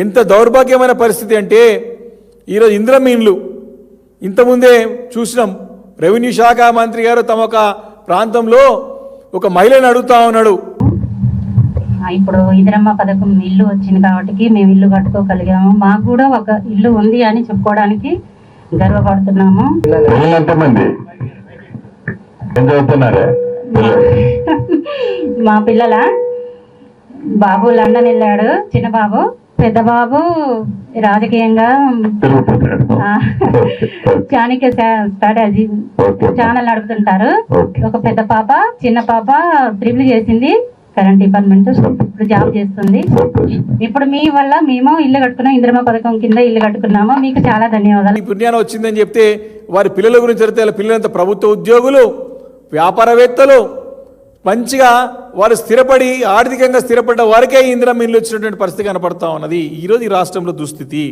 ఎంత దౌర్భాగ్యమైన పరిస్థితి అంటే ఈరోజు ఇందిరమ్మ ఇండ్లు ఇంతకుముందే చూసినాం. రెవెన్యూ శాఖ మంత్రి గారు తమ ఒక ప్రాంతంలో ఒక మహిళను అడుగుతా ఉన్నాడు. ఇప్పుడు ఇందిరమ్మ పథకం ఇల్లు వచ్చింది కాబట్టి మేము ఇల్లు కట్టుకోగలిగాము. మాకు కూడా ఒక ఇల్లు ఉంది అని చెప్పుకోవడానికి గర్వపడుతున్నాము. మా పిల్లల బాబు లండన్ వెళ్ళాడు, చిన్న బాబు. పెద్ద బాబు రాజకీయంగా చాణక్య స్ట్రాటజీ ఛానల్ నడుపుతుంటారు. ఒక పెద్ద పాప, చిన్న పాప ట్రిపుల్ చేసింది, కరెంట్ డిపార్ట్మెంట్ ఇప్పుడు జాబ్ చేస్తుంది. ఇప్పుడు మీ వల్ల మేము ఇల్లు కట్టుకున్నాం, ఇందిరమ్మ పథకం కింద ఇల్లు కట్టుకున్నాము. మీకు చాలా ధన్యవాదాలు. పుణ్యానం వచ్చిందని చెప్తే వారి పిల్లల గురించి అడిగితే పిల్లలంతా ప్రభుత్వ ఉద్యోగులు, వ్యాపారవేత్తలు, మంచిగా వారు స్థిరపడి ఆర్థికంగా స్థిరపడ్డ వారికే ఇందిరమ్మ ఇల్లు వచ్చినటువంటి పరిస్థితి కనపడతా ఉన్నది. ఈరోజు ఈ రాష్ట్రంలో దుస్థితి.